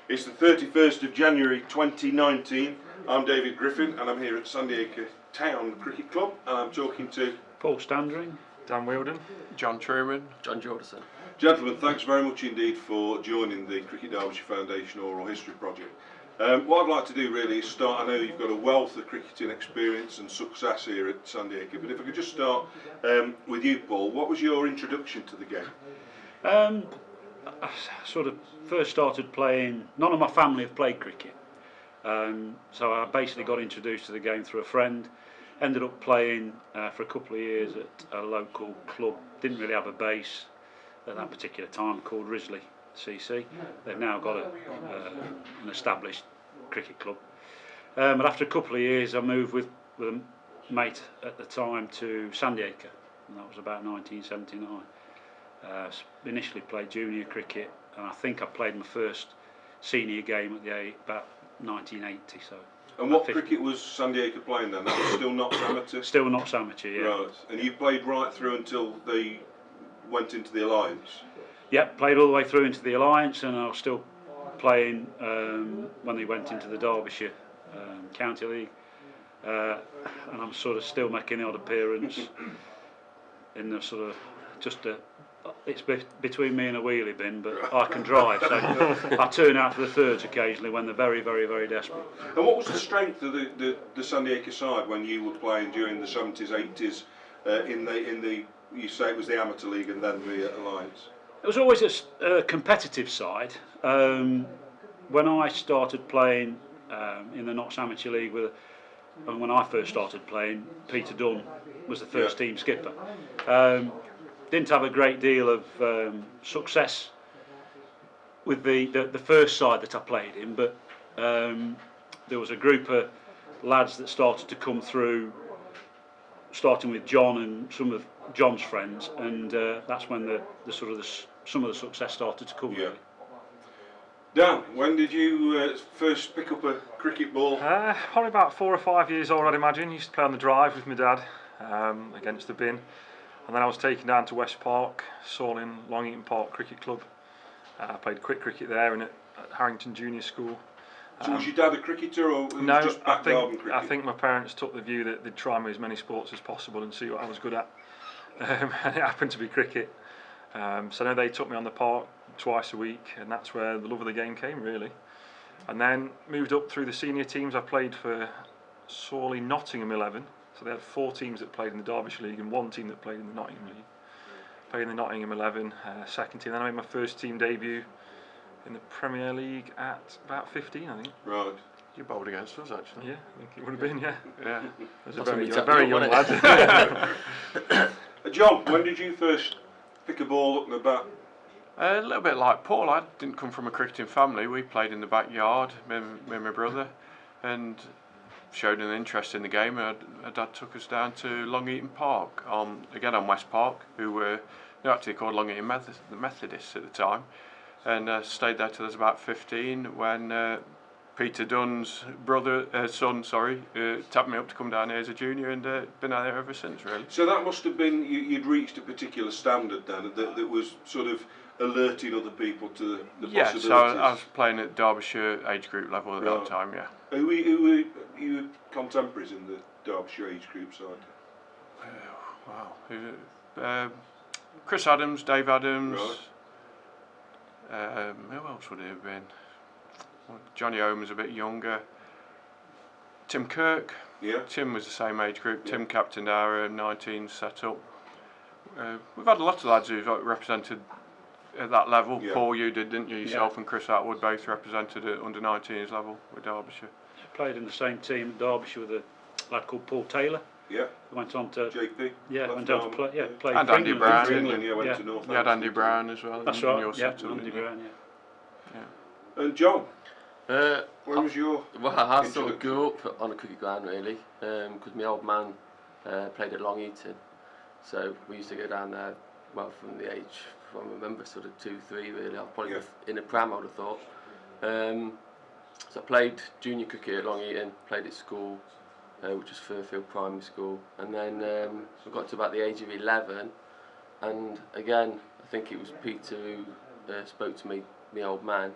It's the 31st of January 2019. I'm David Griffin and I'm here at Sandiacre Town Cricket Club and I'm talking to Paul Standring, Dan Wheeldon, John Trueman, John Jordison. Gentlemen, thanks very much indeed for joining the Cricket Derbyshire Foundation Oral History Project. What I'd like to do really is start, I know you've got a wealth of cricketing experience and success here at Sandiacre, but if I could just start with you, Paul, what was your introduction to the game? I sort of first started playing, none of my family have played cricket, so I basically got introduced to the game through a friend, ended up playing for a couple of years at a local club, didn't really have a base at that particular time, called Risley CC. They've now got an established cricket club. But after a couple of years I moved with a mate at the time to Sandiacre, and that was about 1979. Initially played junior cricket, and I think I played my first senior game at about 1980. So. And what cricket was Sandiacre playing then? That was still Notts amateur? Still Notts amateur, yeah. Right, and you played right through until they went into the Alliance? Yep, played all the way through into the Alliance, and I was still playing when they went into the Derbyshire County League, and I'm sort of still making the odd appearance in the sort of it's between me and a wheelie bin, but I can drive, so I turn out for the thirds occasionally when they're very, very, very desperate. And what was the strength of the Sandiacre side when you were playing during the 70s, 80s in the you say it was the amateur league and then the Alliance? It was always a competitive side. When I started playing in the Notts Amateur League, when I first started playing, Peter Dunn was the first team skipper. Didn't have a great deal of success with the first side that I played in, but there was a group of lads that started to come through, starting with John and some of John's friends, and that's when some of the success started to come. Yeah. Dan, when did you first pick up a cricket ball? Probably about 4 or 5 years old, I'd imagine. Used to play on the drive with my dad against the bin, and then I was taken down to West Park, Sawlin Long Eaton Park Cricket Club. I played quick cricket there and at Harrington Junior School. So was your dad a cricketer or no, just back garden cricket? I think my parents took the view that they'd try me as many sports as possible and see what I was good at, and it happened to be cricket. So now they took me on the park twice a week, and that's where the love of the game came really. And then moved up through the senior teams. I played for Sawley Nottingham 11, so they had 4 teams that played in the Derbyshire League and 1 team that played in the Nottingham League. Played in the Nottingham 11, second team. Then I made my first team debut in the Premier League at about 15, I think. Right. You bowled against us actually. Yeah, I think it would have been, yeah. Yeah. I was a very young lad. John, when did you first pick a ball up in the bat? A little bit like Paul, I didn't come from a cricketing family. We played in the backyard, me and my brother, and showed an interest in the game. Our dad took us down to Long Eaton Park, again on West Park, who were actually called Long Eaton Methodists at the time, and stayed there till I was about 15 when Peter Dunn's son, tapped me up to come down here as a junior, and been out there ever since really. So that must have been, you'd reached a particular standard then that was sort of alerting other people to the possibilities. So I was playing at Derbyshire age group level at that time, yeah. Who were you contemporaries in the Derbyshire age group side? Wow. Chris Adams, Dave Adams. Right. Who else would it have been? Well, Johnny Owen was a bit younger. Tim Kirk. Yeah. Tim was the same age group. Yeah. Tim captained our 19 set up. We've had a lot of lads who've represented at that level. Yeah. Paul, you did, didn't you? Yourself and Chris Atwood both represented at under 19s level with Derbyshire. I played in the same team at Derbyshire with a lad called Paul Taylor. Yeah. Went on to JP. Yeah, went on to play. Yeah, played and for Andy England. Brown. For England, yeah, went to You Northampton. had Andy Brown as well. That's in right. your Yeah, setup, Andy Brown. Yeah. And John, When was your? Well, I sort of grew up on a cricket ground really, because my old man played at Long Eaton, so we used to go down there. Well, from the age, I remember sort of 2, 3 really. I was probably in a pram, I would have thought. So I played junior cricket at Long Eaton, played at school, which was Fairfield Primary School, and then I got to about the age of 11, and again I think it was Peter who spoke to me, my old man,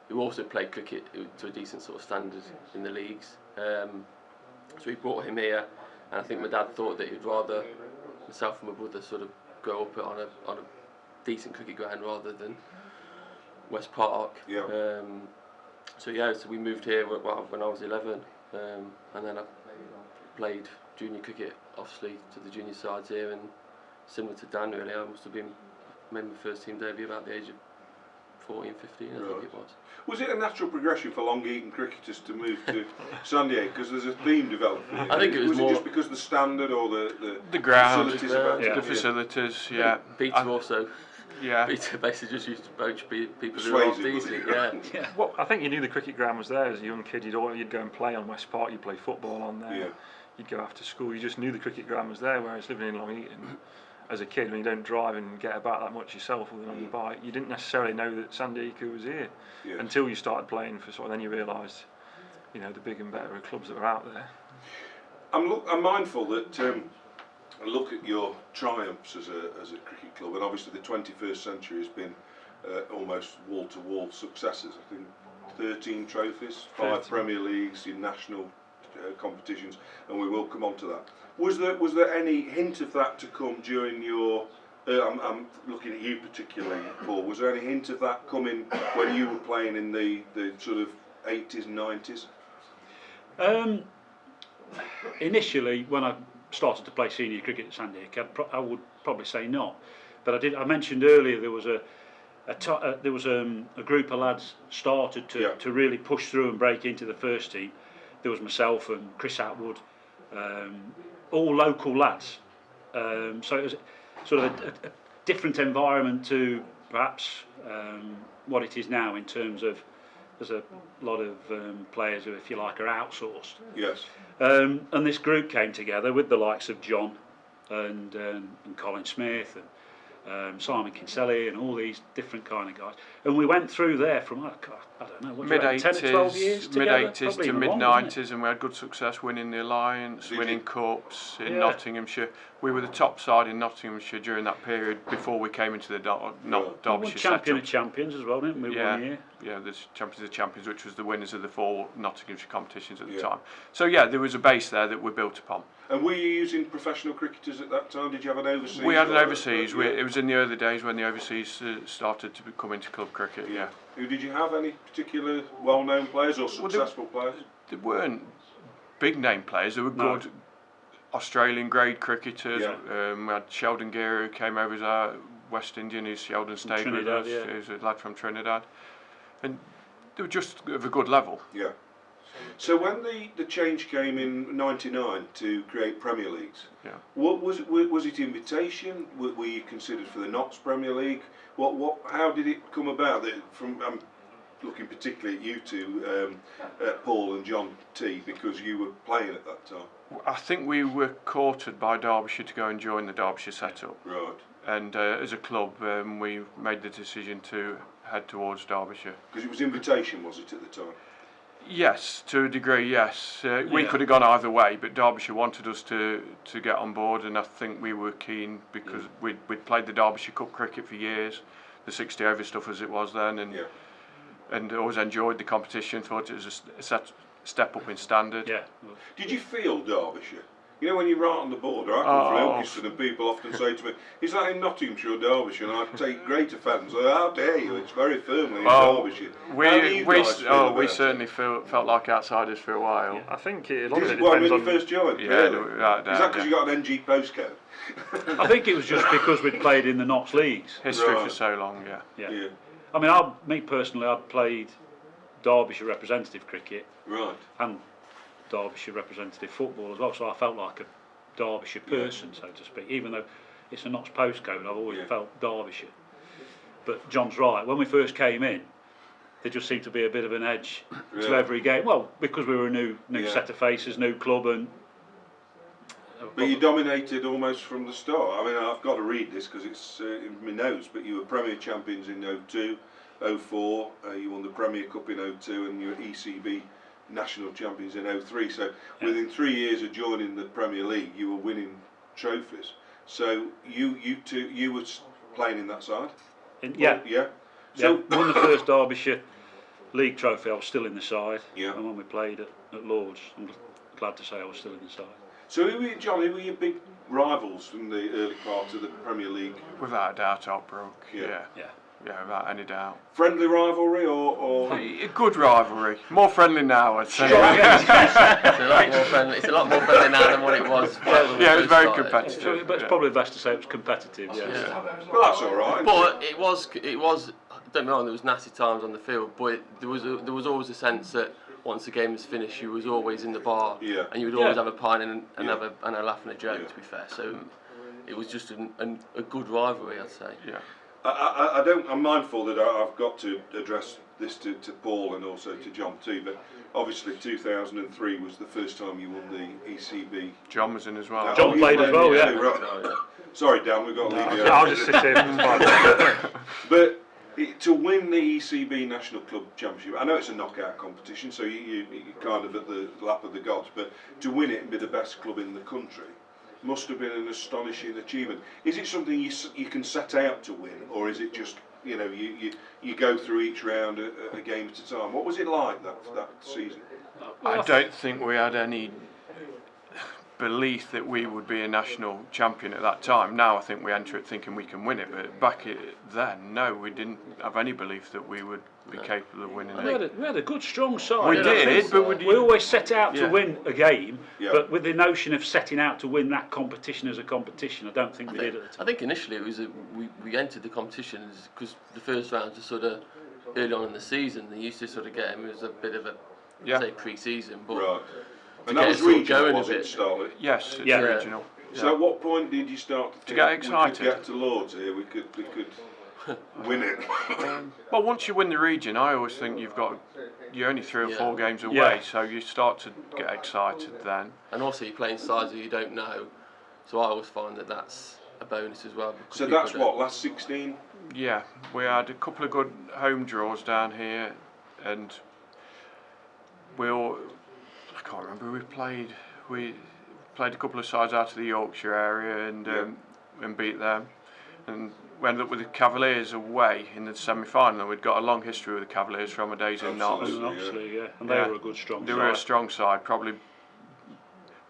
who also played cricket to a decent sort of standard in the leagues. So we brought him here, and I think my dad thought that he'd rather myself and my brother sort of grow up on a decent cricket ground rather than West Park. Yeah. So we moved here when I was 11, and then I played junior cricket, obviously, to the junior sides here, and similar to Dan really, I must have made my first team debut about the age of 14, 15, I think it was. Was it a natural progression for Long Eaton cricketers to move to Sandiacre? Because there's a theme developing. I think it was more... it just because of the standard or the ground, facilities? About the facilities, yeah. Peter also. Yeah. Peter basically just used to poach people who Persuasive, were off decent, yeah. Well, I think you knew the cricket ground was there as a young kid. You'd go and play on West Park. You'd play football on there. Yeah. You'd go after school. You just knew the cricket ground was there. Whereas living in Long Eaton, as a kid, when you don't drive and get about that much yourself other than on your bike, you didn't necessarily know that Sandiacre was here until you started playing for then you realised, the big and better clubs that were out there. I'm mindful that I look at your triumphs as a cricket club, and obviously the 21st century has been almost wall-to-wall successes. I think 13 trophies, 5 Premier Leagues in national competitions, and we will come on to that. Was there any hint of that to come during your? I'm looking at you particularly, Paul. Was there any hint of that coming when you were playing in the sort of 80s and 90s? Initially, when I started to play senior cricket at Sandiacre, I would probably say not. But I mentioned earlier there was a group of lads started to really push through and break into the first team. There was myself and Chris Atwood, all local lads. So it was sort of a different environment to perhaps what it is now in terms of there's a lot of players who, if you like, are outsourced. Yes. And this group came together with the likes of John and Colin Smith and Simon Kinsella and all these different kind of guys. And we went through there from, I don't know, mid-80s, 10 or 12 years together? Mid-80s to mid-90s, and we had good success winning the Alliance, winning cups in Nottinghamshire. We were the top side in Nottinghamshire during that period before we came into the Derbyshire champion setup. of champions as well, didn't we? 1 year. Yeah, the Champions of Champions, which was the winners of the 4 Nottinghamshire competitions at the time. So there was a base there that we built upon. And were you using professional cricketers at that time? Did you have an overseas? We had an overseas. It was in the early days when the overseas started to come into club cricket. Yeah. Who did you have? Any particular well-known players or successful players? There weren't big name players. There were good Australian grade cricketers. We had Sheldon Gear, who came over as our West Indian, who's Sheldon stayed with us. He's a lad from Trinidad, and they were just of a good level. Yeah. So when the change came in '99 to create Premier Leagues, what was it invitation? Were you considered for the Notts Premier League? How did it come about? I'm looking particularly at you two, Paul and John T, because you were playing at that time. I think we were courted by Derbyshire to go and join the Derbyshire setup. Right. And as a club, we made the decision to head towards Derbyshire. Because it was invitation, was it, at the time? Yes, to a degree, yes. We could have gone either way, but Derbyshire wanted us to get on board, and I think we were keen because we'd played the Derbyshire Cup cricket for years, the 60 over stuff as it was then, and always enjoyed the competition, thought it was a step up in standard. Yeah. Did you feel Derbyshire? You know, when you're right on the border, I come from Ilkeston, and people often say to me, is that in Nottinghamshire or Derbyshire? And I take great offence. How dare you? It's very firmly in Derbyshire. We certainly felt like outsiders for a while. Yeah, I think a lot of it depends depends when on... you first joined? Yeah, really? without doubt, is that because you got an NG postcode? I think it was just because we'd played in the Notts leagues. History for so long, Yeah. I mean, me personally, I'd played Derbyshire representative cricket. Right. And Derbyshire representative football as well, so I felt like a Derbyshire person, so to speak. Even though it's a Notts postcode, I've always felt Derbyshire. But John's right. When we first came in, there just seemed to be a bit of an edge to every game. Well, because we were a new set of faces, new club, and. But you dominated almost from the start. I mean, I've got to read this because it's in my notes. But you were Premier champions in 02, 04. You won the Premier Cup in 02, and you were ECB national champions in 03. So within 3 years of joining the Premier League, you were winning trophies. So you were playing in that side. So So won the first Derbyshire league trophy, I was still in the side. Yeah. And when we played at Lords, I'm glad to say I was still in the side. So John, who were your big rivals from the early part of the Premier League? Without a doubt, Oakbrook. Yeah. Yeah, without any doubt. Friendly rivalry or A good rivalry. More friendly now, I'd say. It's a lot more friendly now than what it was. Yeah, it was very competitive. So, but it's probably best to say it was competitive. Well, that's all right. But it was. Don't get me wrong. There was nasty times on the field, but there was always a sense that once the game was finished, you was always in the bar, Yeah. and you would always Yeah. have a pint and Yeah. have a laugh and a joke. Yeah. To be fair, so it was just a good rivalry, I'd say. Yeah. I'm mindful that I've got to address this to Paul and also to John too, but obviously 2003 was the first time you won the ECB. John was in as well. John played as well, yeah. Right. Oh, yeah. Sorry, Dan, we've got to leave you. I'll just sit here. It's fine. But to win the ECB National Club Championship, I know it's a knockout competition, so you're kind of at the lap of the gods, but to win it and be the best club in the country must have been an astonishing achievement. Is it something you can set out to win, or is it just, you know, you go through each round a game at a time? What was it like that season? I don't think we had any belief that we would be a national champion at that time. Now I think we enter it thinking we can win it, but back then, no, we didn't have any belief that we would be capable of winning it. We had a good, strong side. We I did, think but we always set out to Yeah. win a game, Yeah. but with the notion of setting out to win that competition as a competition, I don't think we did at the I time. think initially it was we entered the competitions because the first round was sort of early on in the season. They used to sort of get him as a bit of a say pre-season, but Right. And get that was it sort of regional, going a was it, bit. to start with? Yes, it's Yeah. regional. So at what point did you start to think get we excited? could get to Lords here, we could win it? Well, once you win the region, I always think you're only 3 or 4 games away, Yeah. so you start to get excited then. and also you're playing sides that you don't know. So I always find that that's a bonus as well. because So people that's don't- what, last 16? Yeah, we had a couple of good home draws down here, and I can't remember who we played a couple of sides out of the Yorkshire area and beat them, and we ended up with the Cavaliers away in the semi-final. We'd got a long history with the Cavaliers from our days in Notts. Absolutely. Obviously, and they Yeah. were a good, strong They side. were a strong side, probably.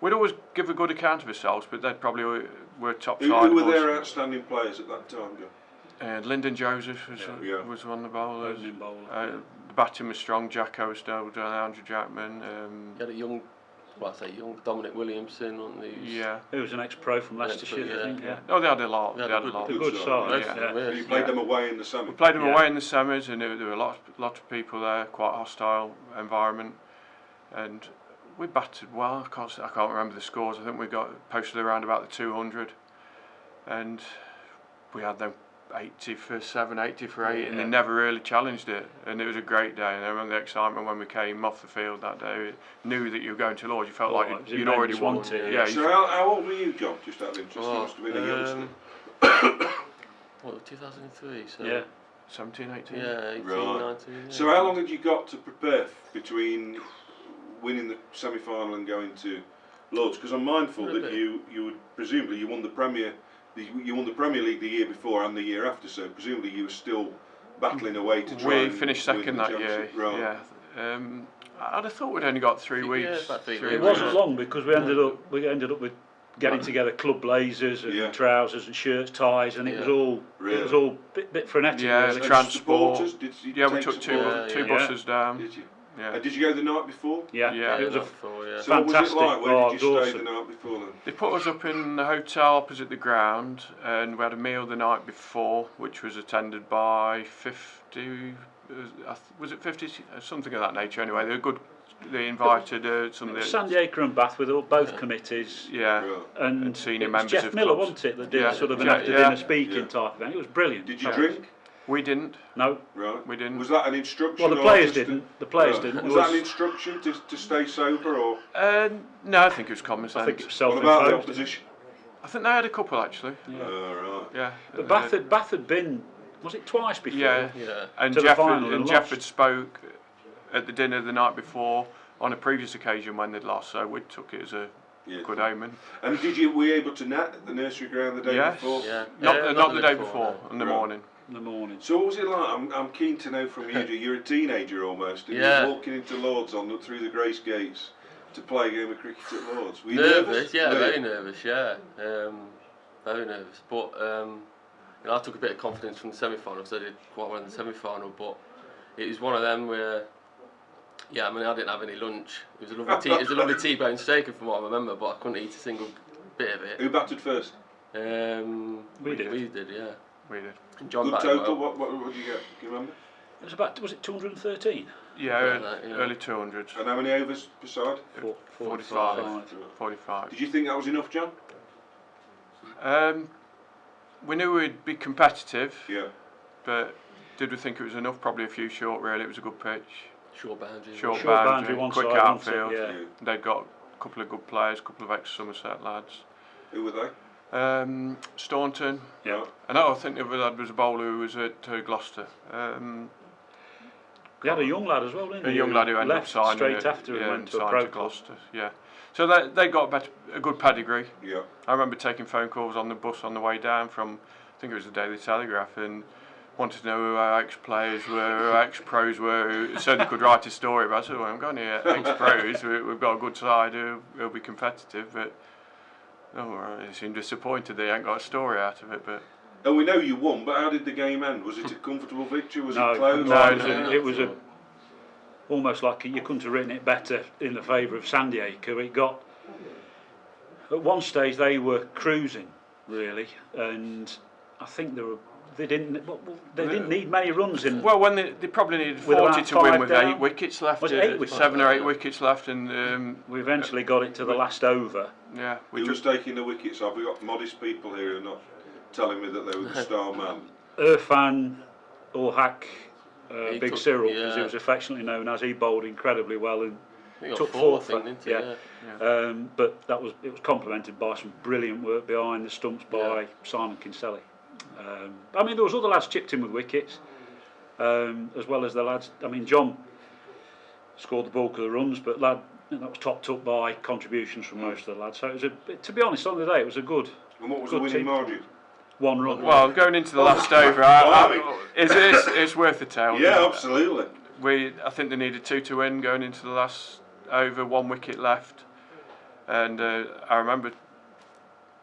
We'd always give a good account of ourselves, but they probably were top Who side. were of us. their outstanding players at that time, John? Lyndon Joseph Yeah. was one of the bowlers. Opening bowler. The batting was strong. Jacko was still down. Andrew Jackman. You had a young, Dominic Williamson on the. Yeah. He was an ex-pro from Leicestershire, Yeah, I think. Yeah. Oh, they had a lot. They They had had a a lot. A good side. Yeah. Yeah. You played them away in the semi? We played them Yeah. away in the semis, and there were a lot of people there. Quite a hostile environment, and we batted well. I can't remember the scores. I think we got posted around about the 200, and we had them 80 for 7, 80 for 8, and they never really challenged it. And it was a great day. And I remember the excitement when we came off the field that day. Knew that you were going to Lords. You felt Oh, like it was you'd already immense, won. wasn't it? Yeah. So how old were you, John? Just out of interest, you must have been a youngster. 2003. So Yeah. 17, 18. yeah, 18, Right. 19. Yeah. So how long had you got to prepare between winning the semi-final and going to Lords? Because I'm mindful A that bit. you would presumably you won the Premier League the year before and the year after. So presumably you were still battling away to try. We and finished win second the that year. championship. Right. Yeah. I'd have thought we'd only got 3 Yeah, weeks. about 3 It weeks. wasn't long because we ended up with getting together club blazers and Yeah. trousers and shirts, ties, and it was all Really? bit frenetic. Yeah, really. the And transport. supporters, did you Yeah, we take took supporters? two Yeah. buses down. Did you? Yeah. Did you go the night before? Yeah, Yeah. it was a Before, yeah. So what was it fantastic. like? Where Oh, did you it was stay the awesome. night before then? They put us up in the hotel opposite the ground, and we had a meal the night before, which was attended by 50. Was it 50? Something of that nature. Anyway, they were good. They invited some of the Sandiacre and Bath with both committees. yeah. Right. And senior it was members Jeff of Miller, clubs. wasn't it, that did Yeah. sort of an Yeah. after Yeah. dinner speaking Yeah. type thing. It was brilliant. Did you drink? We didn't. No. Right. We didn't. Was that an instruction? Well, the or players just didn't. The players Right. didn't. Was It that an instruction to stay sober, or No, I think it was common sense. I think it was what about the self-imposed. opposition? I think they had a couple actually. Right. Yeah. But Bath had been, was it twice before? Yeah. Yeah. And to the final and Jeff lost. had spoke at the dinner the night before on a previous occasion when they'd lost, so we took it as a Yeah. good omen. And were you able to net at the nursery ground the day Yes. before? Yeah. Not Yeah, the day before, in the Right. morning. in the morning. So what was it like? I'm keen to know from you. You're a teenager almost, and Yeah. you're walking into Lords through the Grace Gates to play a game of cricket at Lords. Were you Nervous, yeah, Were you? very nervous, yeah. Very nervous. But you know, I took a bit of confidence from the semi-final, because I did quite well in the semi-final. But it was one of them where, yeah, I mean, I didn't have any lunch. It was a lovely T-bone steak, from what I remember, but I couldn't eat a single bit of it. Who batted first? We did. We did, yeah. We did. And John Good batted total. well. What did you get? Do you remember? It was about, was it 213? Yeah, Like that, yeah. early 200s. And how many overs per side? 45. 45. Did you think that was enough, John? We knew we'd be competitive, Yeah. but did we think it was enough? Probably a few short, really. It was a good pitch. Short boundary. Short Short boundary, boundary, one quick side, one outfield. side, yeah. They'd got a couple of good players, a couple of ex-Somerset lads. Who were they? Staunton. Yeah. And I think the other lad was a bowler who was at Gloucester. They had a young lad as well, didn't they? A young lad who ended up left signing straight it, after and yeah, went and to a signed pro to club. Gloucester. Yeah. So they got a good pedigree. Yeah. I remember taking phone calls on the bus on the way down from, I think it was the Daily Telegraph, and wanted to know who our ex-players were, who our ex-pros were, so they could write a story about it. Well, I'm going here, ex-pros, we've got a good side who'll be competitive, but they seem disappointed they ain't got a story out of it. But And we know you won, but how did the game end? Was it a comfortable victory? Was No, it close? no, it was almost like you couldn't have written it better in the favour of Sandiacre. It got, at one stage they were cruising really, and I think they didn't need many runs in. well, when they probably needed With 40 about to win 5 with down. 8 wickets left, Was it 8 wickets? 7 or 8 wickets left, and We eventually got it to the last over. yeah, we Who was just taking the wickets off? We got modest people here who are not telling me that they were the star man. Irfan Orhak, He Big took- Cyril, as he yeah. was affectionately known as, he bowled incredibly well and He got took 4, I fourth. think, didn't he? Yeah. But it was complemented by some brilliant work behind the stumps by Yeah. Simon Kinsella. I mean, there was other lads chipped in with wickets, as well as the lads. I mean, John scored the bulk of the runs, but that was topped up by contributions from most of the lads. So it was to be honest, on the day it was a good And what was Good the winning team. margin? 1 run. well going into the last over. It's worth the tale. Yeah, absolutely. I think they needed 2 to win going into the last over, 1 wicket left, and I remember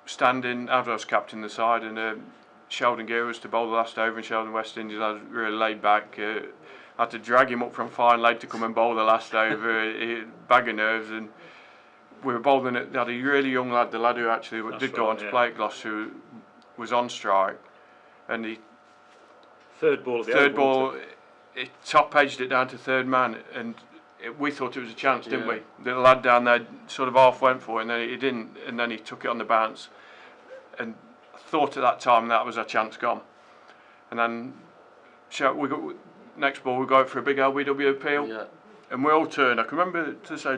standing. I was captain the side, and Sheldon Gear was to bowl the last over, and Sheldon West Indies I was really laid back. I had to drag him up from fine leg to come and bowl the last over, bag of nerves, and we were bowling it. They had a really young lad, the lad who actually did go on to play at Gloucester, who was on strike, and he Third ball of the third over, ball, wasn't it top edged it down to third man, and we thought it was a chance, didn't Yeah. we? The lad down there sort of half went for it, and then he didn't, and then he took it on the bounce, and thought at that time that was our chance gone. And then we got next ball, we go out for a big LBW appeal, Yeah. and we all turned. I can remember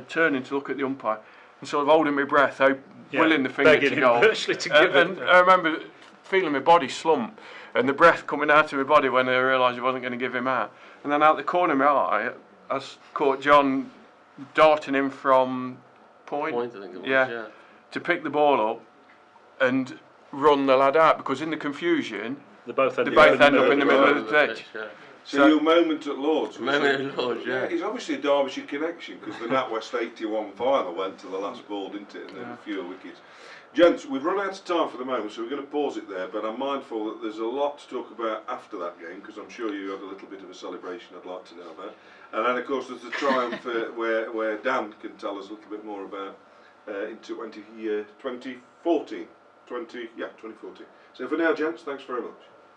turning to look at the umpire and sort of holding my breath, willing the finger begging to him go. virtually to give it. And I remember feeling my body slump and the breath coming out of my body when I realised I wasn't going to give him out. And then out the corner of my eye, I caught John darting in from point, Point, I think it was. Yeah. Yeah. to pick the ball up and run the lad out, because in the confusion They both they both end up in the middle right. of the pitch. Yeah. So your moment at Lords was Moment at Lords, yeah. It's obviously a Derbyshire connection, because the NatWest 81 final went to the last ball, didn't it, and there were fewer wickets. Gents, we've run out of time for the moment, so we're going to pause it there, but I'm mindful that there's a lot to talk about after that game, because I'm sure you had a little bit of a celebration I'd like to know about. And then of course there's the triumph where Dan can tell us a little bit more about in 2014. So for now, gents, thanks very much.